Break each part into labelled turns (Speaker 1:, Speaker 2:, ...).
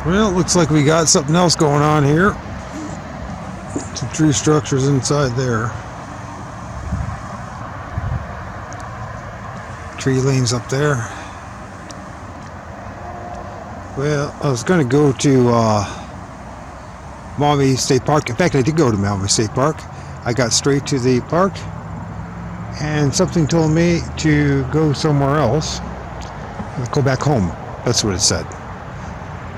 Speaker 1: Well, it looks like we got something else going on here. Some tree structures inside there. Tree lanes up there. Well, I was going to go to Maumee State Park. In fact, I did go to Maumee State Park. I got straight to the park, and something told me to go somewhere else. Go back home. That's what it said.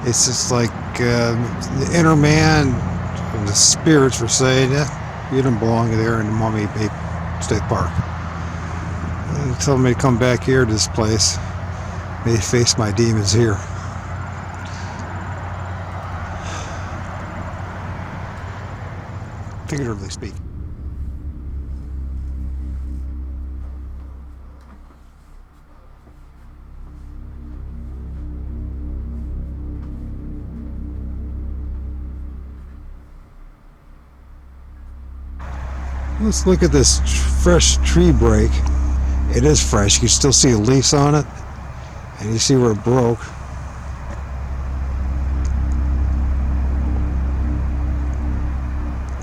Speaker 1: It's just like the inner man, the spirits were saying, you don't belong there in the Maumee Bay State Park. And told me to come back here to this place. May face my demons here. Figuratively speaking. Let's look at this fresh tree break. It is fresh. You can still see the leaves on it, and you see where it broke.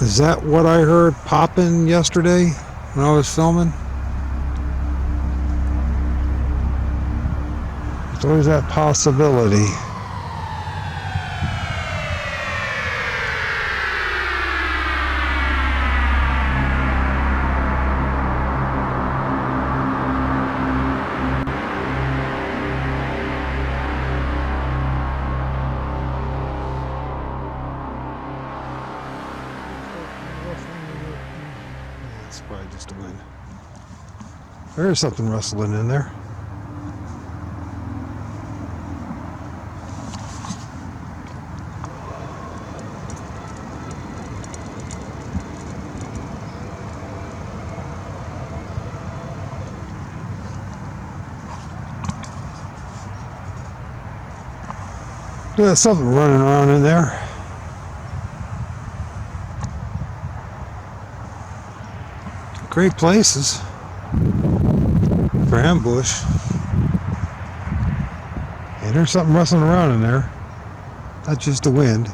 Speaker 1: Is that what I heard popping yesterday when I was filming? There's always that possibility. It's probably just a wind. There's something rustling in there. There's something running around in there. Great places for ambush. And there's something rustling around in there. Not just the wind.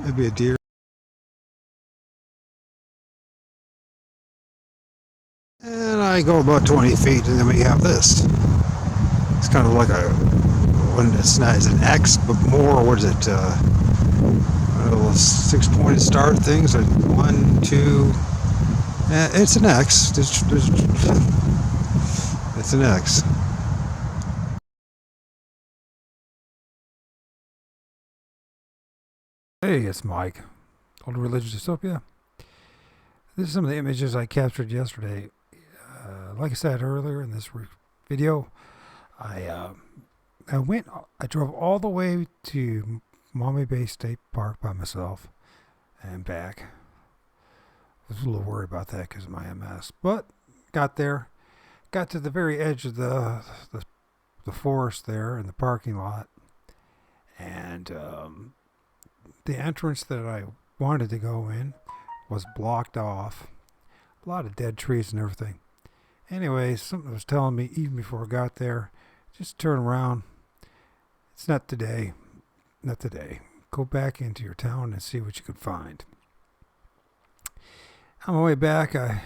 Speaker 1: Maybe a deer. And I go about 20 feet, and then we have this. It's kind of like it's not as an X, but more, what is it? Little 6-pointed star things. Like 1, 2. It's an X. It's an X.
Speaker 2: Hey, it's Mike, Old Religious Dystopia. This is some of the images I captured yesterday. Like I said earlier in this video, I drove all the way to Maumee Bay State Park by myself and back. I was a little worried about that because of my MS, but got there, got to the very edge of the forest there in the parking lot, and the entrance that I wanted to go in was blocked off. A lot of dead trees and everything. Anyways, something was telling me even before I got there, just turn around. It's not today. Not today. Go back into your town and see what you can find. On my way back, I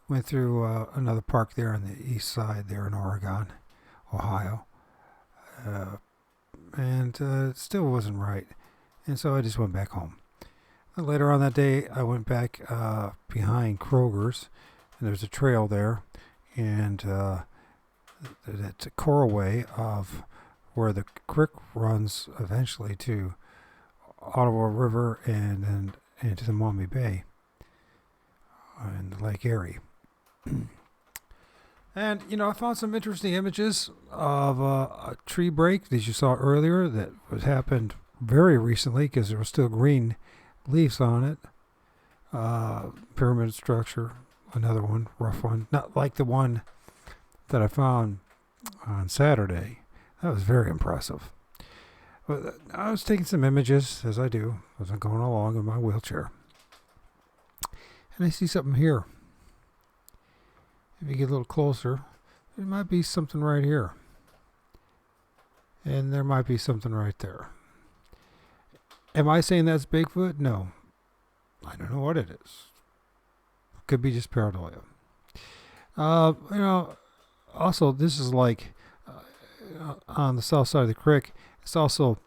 Speaker 2: went through another park there on the east side there in Oregon, Ohio. And it still wasn't right. And so I just went back home. Later on that day, I went back behind Kroger's, and there's a trail there, and it's a correlway of where the creek runs eventually to Ottawa River and then into the Maumee Bay in the Lake Erie. And, I found some interesting images of a tree break, as you saw earlier, that happened very recently because there were still green leaves on it. Pyramid structure, another one, rough one. Not like the one that I found on Saturday. That was very impressive. But I was taking some images, as I do, as I'm going along in my wheelchair. And I see something here. If you get a little closer, there might be something right here. And there might be something right there. Am I saying that's Bigfoot? No. I don't know what it is. Could be just pareidolia. Also, this is like on the south side of the creek. It's also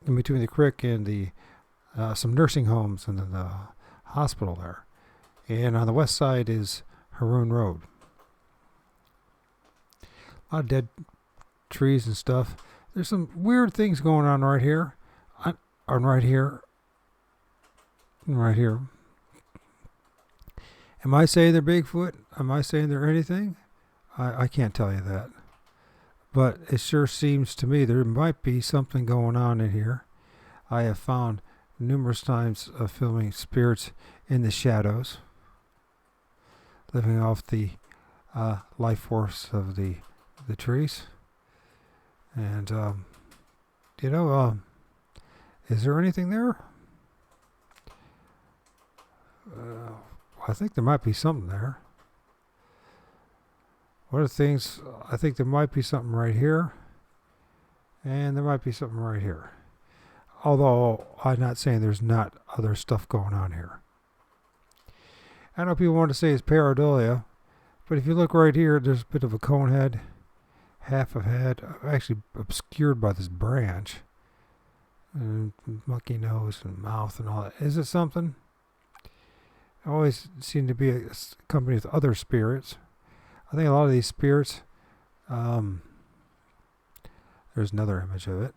Speaker 2: in between the creek and the some nursing homes and then the hospital there. And on the west side is Haroon Road. A lot of dead trees and stuff. There's some weird things going on right here. Right here. And right here. Am I saying they're Bigfoot? Am I saying they're anything? I can't tell you that. But it sure seems to me there might be something going on in here. I have found numerous times of filming spirits in the shadows, living off the life force of the trees. And, is there anything there? I think there might be something there. What are things? I think there might be something right here. And there might be something right here. Although I'm not saying there's not other stuff going on here. I know people want to say it's pareidolia, but if you look right here, there's a bit of a cone head, half a head, actually obscured by this branch. And monkey nose and mouth and all that. Is it something? Always seem to be accompanied with other spirits. I think a lot of these spirits, there's another image of it.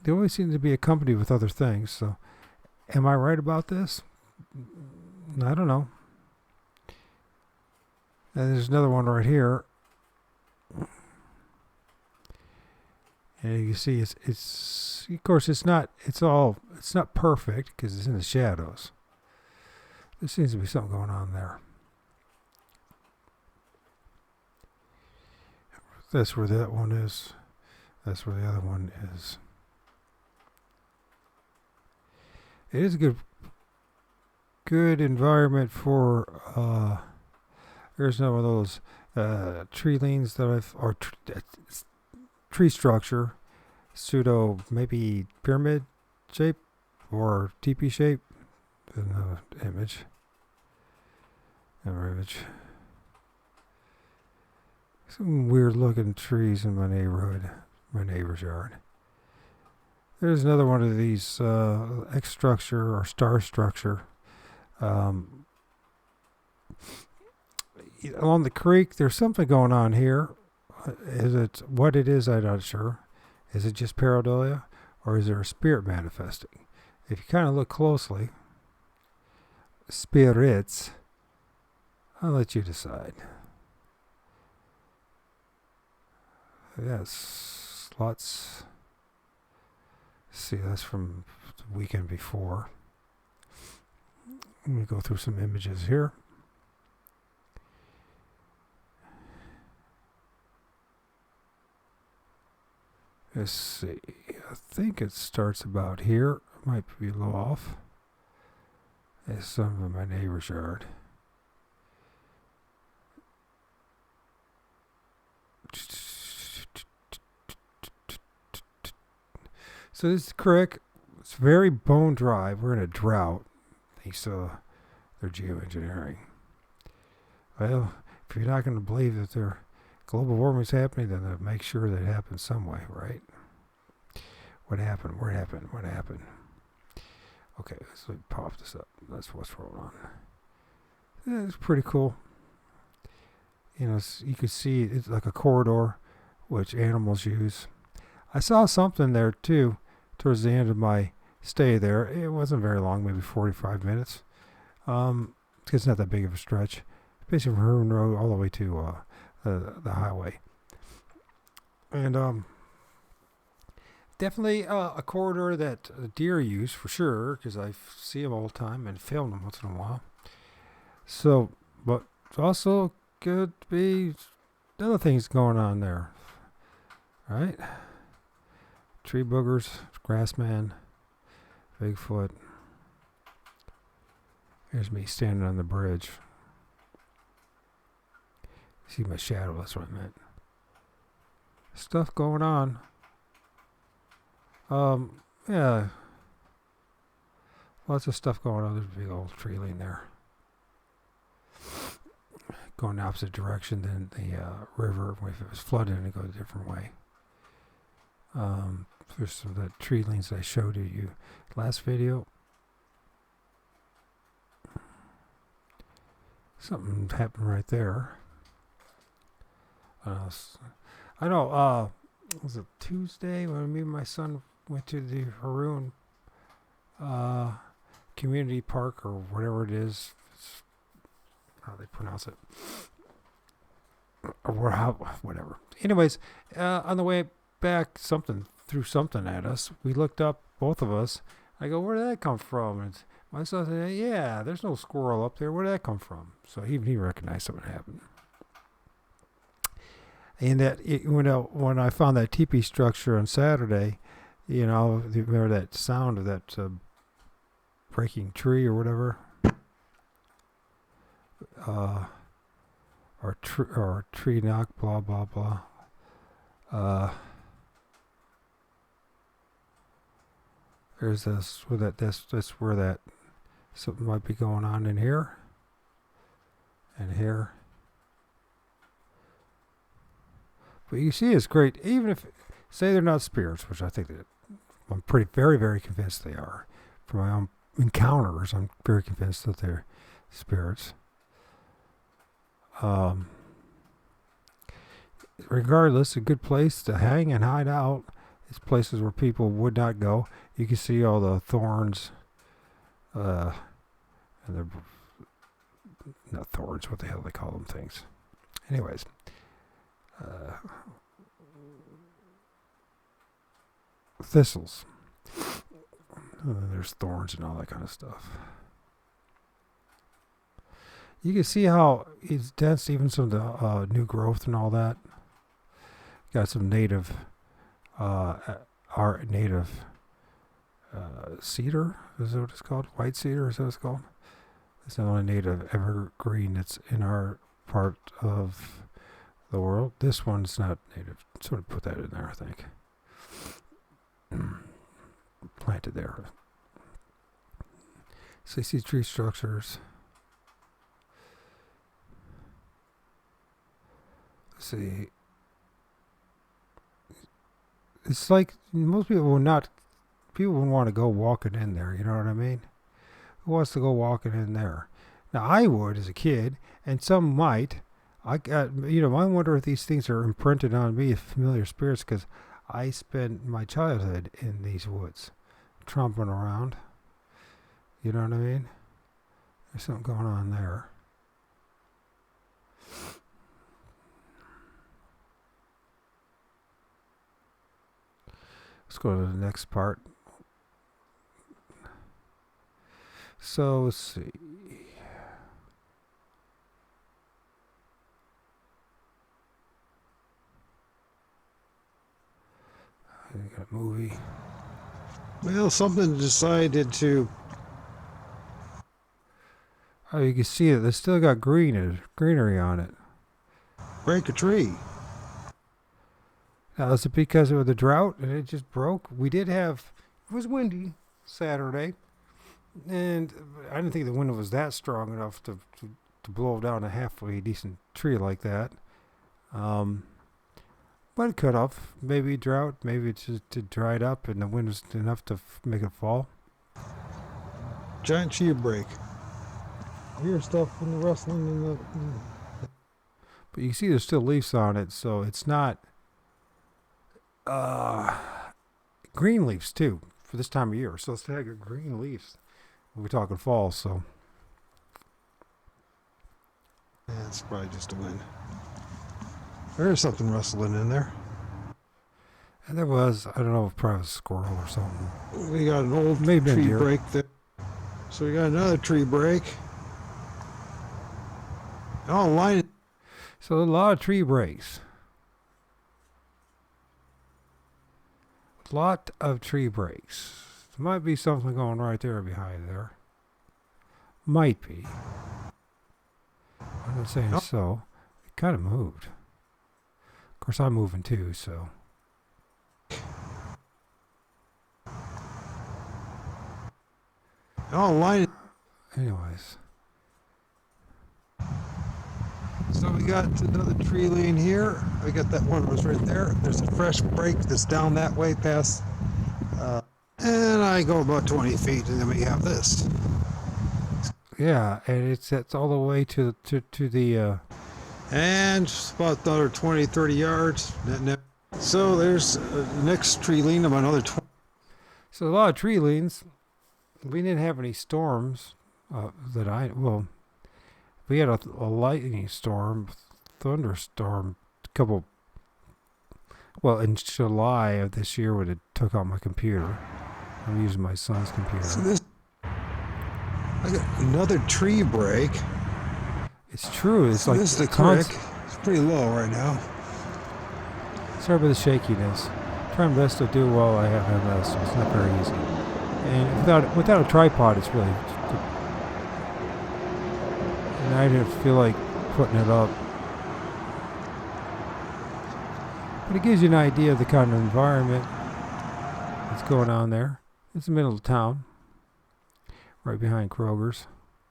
Speaker 2: They always seem to be accompanied with other things. So, am I right about this? I don't know. And there's another one right here. And you see, it's of course it's not perfect because it's in the shadows. There seems to be something going on there. That's where that one is. That's where the other one is. It is a good environment for. There's none of those tree leans tree structure, pseudo maybe pyramid shape or teepee shape in the image. Another image. Some weird looking trees in my neighborhood, my neighbor's yard. There's another one of these X structure or star structure. Along the creek, there's something going on here. Is it what it is? I'm not sure. Is it just pareidolia, or is there a spirit manifesting? If you kind of look closely, spirits. I'll let you decide. Yes, lots. See, that's from the weekend before. Let me go through some images here. Let's see. I think it starts about here. Might be a little off. There's some of my neighbor's yard. So this is creek. It's very bone dry. We're in a drought. Thanks to their geoengineering. Well, if you're not going to believe that global warming is happening, then make sure that it happens some way, right? What happened? Where happened? What happened? Okay, let's pop this up. That's what's going on. Yeah, it's pretty cool. You know, you could see it's like a corridor, which animals use. I saw something there too, towards the end of my stay there. It wasn't very long, maybe 45 minutes. It's not that big of a stretch. Basically from Haroon Road all the way to the highway. And definitely a corridor that deer use for sure, because I see them all the time and film them once in a while. So, but also could be other things going on there, right? Tree boogers, grassman, Bigfoot. Here's me standing on the bridge. See my shadow, that's what I meant. Stuff going on. Yeah. Lots of stuff going on. There's a big old tree laying there. Going the opposite direction than the river. If it was flooded, it goes a different way. There's some of the tree lanes I showed you last video. Something happened right there. I know, was it Tuesday when me and my son went to the Haroon Community Park or whatever it is. It's how they pronounce it. Or how, whatever. Anyways, on the way back, something threw something at us. We looked up, both of us. I go, where did that come from? And my son said, yeah, there's no squirrel up there. Where did that come from? So he recognized something happened. And that when I found that teepee structure on Saturday, remember that sound of that breaking tree or whatever, or tree knock, blah blah blah. There's this where that's where that something might be going on in here and here. But you see, it's great. Even if, say, they're not spirits, which I think that I'm very, very convinced they are. From my own encounters, I'm very convinced that they're spirits. Regardless, a good place to hang and hide out. It's places where people would not go. You can see all the thorns, and they're not thorns. What the hell they call them things? Anyways. Thistles. There's thorns and all that kind of stuff. You can see how it's dense, even some of the new growth and all that. Got some native, our native cedar, is that what it's called? White cedar, is that what it's called? It's the only native evergreen that's in our part of the world. This one's not native. Sort of put that in there, I think. Planted there. So you see tree structures. Let's see. It's like most people wouldn't want to go walking in there, you know what I mean? Who wants to go walking in there? Now I would as a kid, and some might. I wonder if these things are imprinted on me as familiar spirits, because I spent my childhood in these woods, tromping around. You know what I mean? There's something going on there. Let's go to the next part. So let's see. I got a movie.
Speaker 1: Well, something decided to.
Speaker 2: Oh, you can see it. They still got greenery on it.
Speaker 1: Break a tree.
Speaker 2: Now, is it because of the drought and it just broke? It was windy Saturday, and I didn't think the wind was that strong enough to blow down a halfway decent tree like that. But it could have. Maybe drought, maybe it just dried up and the wind was enough to make it fall.
Speaker 1: Giant tree break. I hear stuff in the rustling in the.
Speaker 2: But you can see there's still leaves on it, so it's not. Green leaves too for this time of year. So it's got green leaves. We're talking fall, so.
Speaker 1: Yeah, it's probably just a wind. There's something rustling in there.
Speaker 2: And there was, I don't know, probably a squirrel or something.
Speaker 1: We got an old tree break there. So we got another tree break. Oh, line.
Speaker 2: So a lot of tree breaks. Lot of tree breaks. There might be something going right there behind there. Might be. I'm not saying so. It kind of moved. Of course, I'm moving too, so.
Speaker 1: Oh, line.
Speaker 2: Anyways.
Speaker 1: So we got another tree lane here. We got that one was right there. There's a fresh break that's down that way past. And I go about 20 feet, and then we have this.
Speaker 2: Yeah, and it's all the way to the.
Speaker 1: And just about another 20, 30 yards. So there's the next tree lane of another 20.
Speaker 2: So a lot of tree leans. We didn't have any storms we had a lightning storm, thunderstorm, in July of this year when it took out my computer. I'm using my son's computer.
Speaker 1: So I got another tree break.
Speaker 2: It's true. It's
Speaker 1: so
Speaker 2: like
Speaker 1: this is the creek. It's pretty low right now.
Speaker 2: Sorry about the shakiness. Trying my best to do well. I have MS, so it's not very easy. And without a tripod, it's really. And I didn't feel like putting it up. But it gives you an idea of the kind of environment that's going on there. It's the middle of town, right behind Kroger's.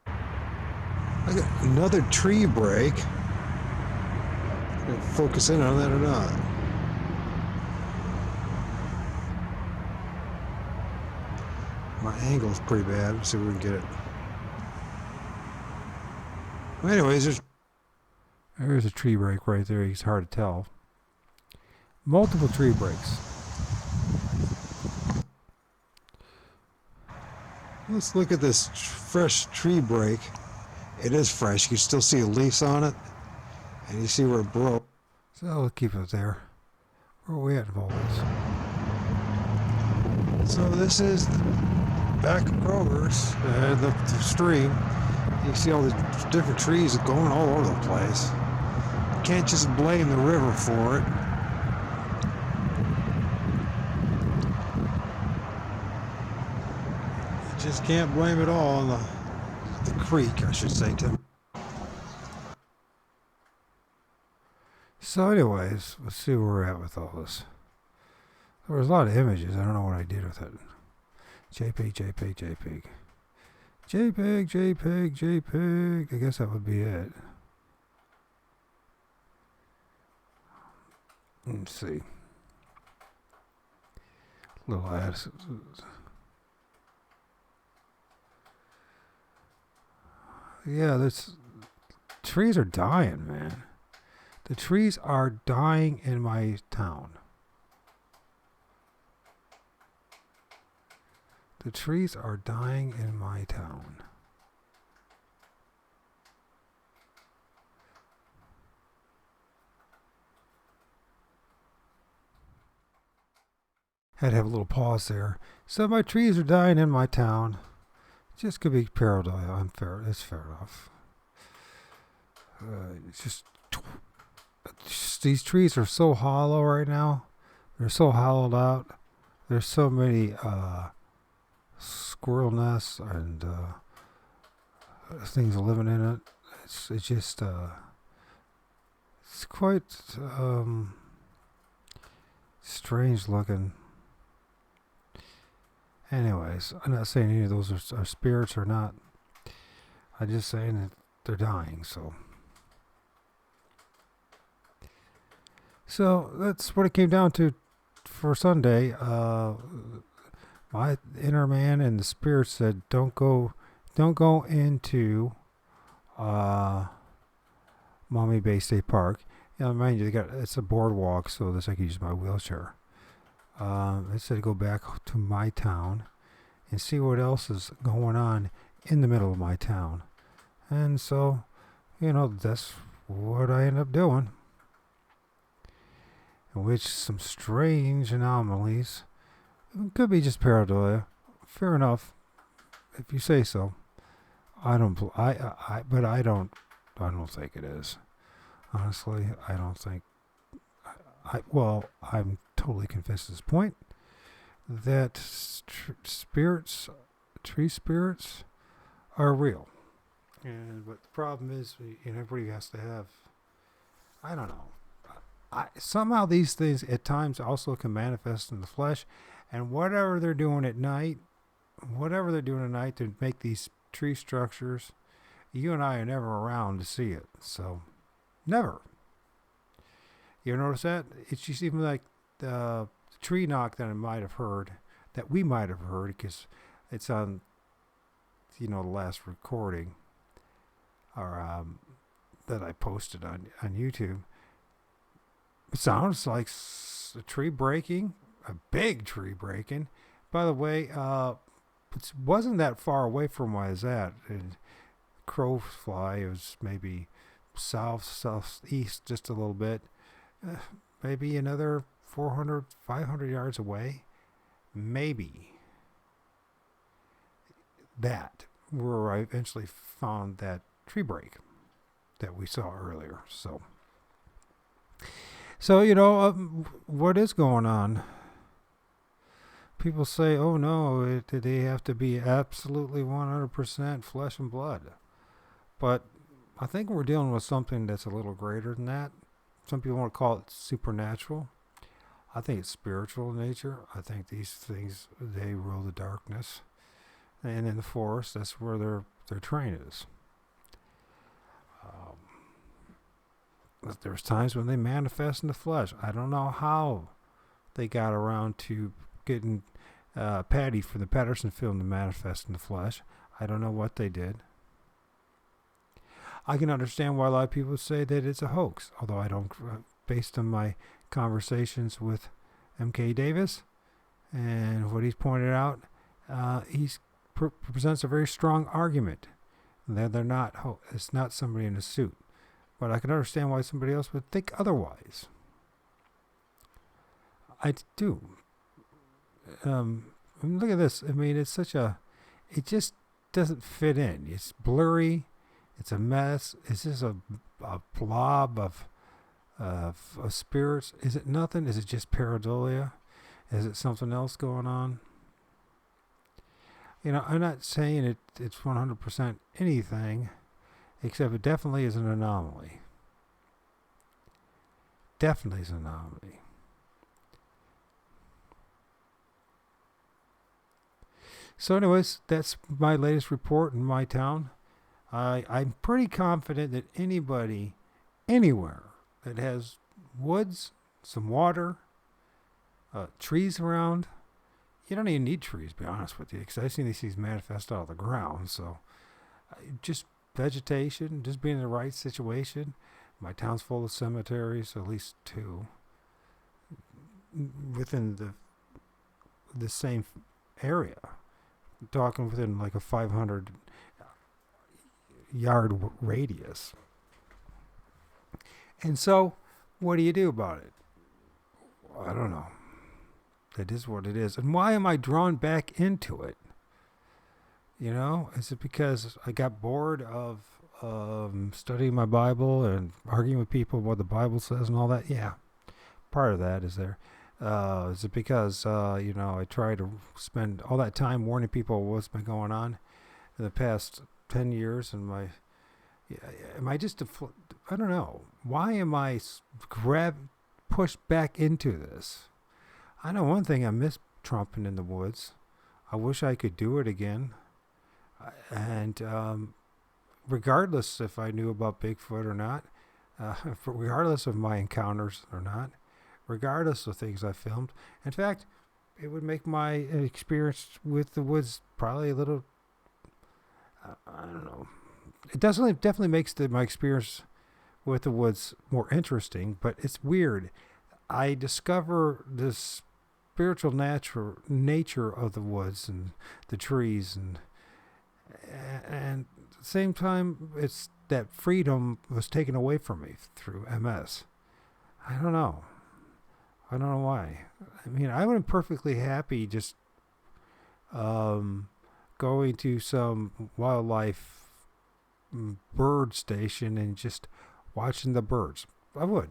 Speaker 1: I got another tree break. Focus in on that or not. My angle's pretty bad. Let's see if we can get it. Well, anyways,
Speaker 2: there's a tree break right there. It's hard to tell. Multiple tree breaks.
Speaker 1: Let's look at this fresh tree break. It is fresh. You can still see the leaves on it. And you see where it broke.
Speaker 2: So I'll keep it there. Where are we at, Volvers?
Speaker 1: So this is the back of Kroger's, the stream. You see all the different trees going all over the place. You can't just blame the river for it. You just can't blame it all on the creek, I should say, Tim.
Speaker 2: So anyways, let's see where we're at with all this. There was a lot of images. I don't know what I did with it. JPEG, JPEG, JPEG. JPEG, JPEG, JPEG. I guess that would be it. Let's see. Little ads. Yeah, this trees are dying, man. The trees are dying in my town. The trees are dying in my town. Had to have a little pause there. So my trees are dying in my town. Just could be parallel. It's fair enough. It's just these trees are so hollow right now. They're so hollowed out. There's so many squirrel nests and things living in it. It's just it's quite strange looking. Anyways, I'm not saying any of those are spirits or not. I'm just saying that they're dying. So that's what it came down to for Sunday. My inner man and the spirit said, "Don't go into Maumee Bay State Park." Mind you, it's a boardwalk, so I can use my wheelchair. It said go back to my town and see what else is going on in the middle of my town. And so, that's what I ended up doing. In which some strange anomalies. It could be just pareidolia. Fair enough, if you say so. I don't think it is. Honestly, I don't think. I'm totally convinced at this point that tree spirits, are real. But the problem is, everybody has to have I don't know. Somehow these things at times also can manifest in the flesh, and whatever they're doing at night, to make these tree structures, you and I are never around to see it. So, never. You notice that? It's just even like the tree knock that we might have heard, because it's on, the last recording, or that I posted on YouTube. It sounds like a tree breaking, a big tree breaking. By the way, it wasn't that far away from where I was at. And crow fly, it was maybe southeast just a little bit. Maybe another 400, 500 yards away. Maybe. That, where I eventually found that tree break that we saw earlier. So what is going on? People say, oh no, they have to be absolutely 100% flesh and blood. But I think we're dealing with something that's a little greater than that. Some people want to call it supernatural. I think it's spiritual in nature. I think these things, they rule the darkness. And in the forest, that's where their train is. There's times when they manifest in the flesh. I don't know how they got around to getting Patty from the Patterson film to manifest in the flesh. I don't know what they did. I can understand why a lot of people say that it's a hoax, although I don't, based on my conversations with M.K. Davis and what he's pointed out, he's presents a very strong argument that it's not somebody in a suit. But I can understand why somebody else would think otherwise. I do. Look at this. I mean, it's it just doesn't fit in. It's blurry. It's a mess. It's just a blob of spirits. Is it nothing? Is it just pareidolia? Is it something else going on? I'm not saying it's 100% anything, except it definitely is an anomaly. Definitely is an anomaly. So anyways, that's my latest report in my town. I'm pretty confident that anybody, anywhere, that has woods, some water, trees around, you don't even need trees, to be honest with you, because I've seen these things manifest out of the ground. So just vegetation, just being in the right situation. My town's full of cemeteries, at least 2, within the same area. I'm talking within like a 500 yard radius. And so, what do you do about it? I don't know. It is what it is. And why am I drawn back into it? Is it because I got bored of studying my Bible and arguing with people what the Bible says and all that? Yeah, part of that is there. Is it because, I try to spend all that time warning people what's been going on in the past 10 years? And am I just, I don't know. Why am I pushed back into this? I know one thing, I miss tromping in the woods. I wish I could do it again. And regardless if I knew about Bigfoot or not, regardless of my encounters or not, regardless of things I filmed, in fact, it would make my experience with the woods probably a little, I don't know. It definitely makes my experience with the woods more interesting, but it's weird. I discover this spiritual nature of the woods and the trees, and at the same time, it's that freedom was taken away from me through MS. I don't know why. I mean, I would have been perfectly happy just going to some wildlife bird station and just watching the birds. I would.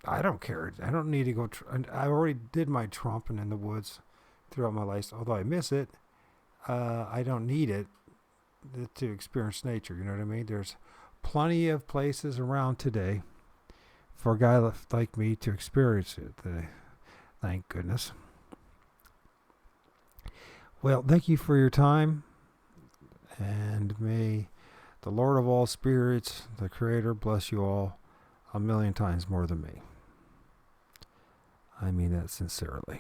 Speaker 2: I don't care. I don't need to go. I already did my tromping in the woods throughout my life. Although I miss it, I don't need it to experience nature. You know what I mean? There's plenty of places around today for a guy like me to experience it. Thank goodness. Well, thank you for your time, and may the Lord of all spirits, the Creator, bless you all a million times more than me. I mean that sincerely.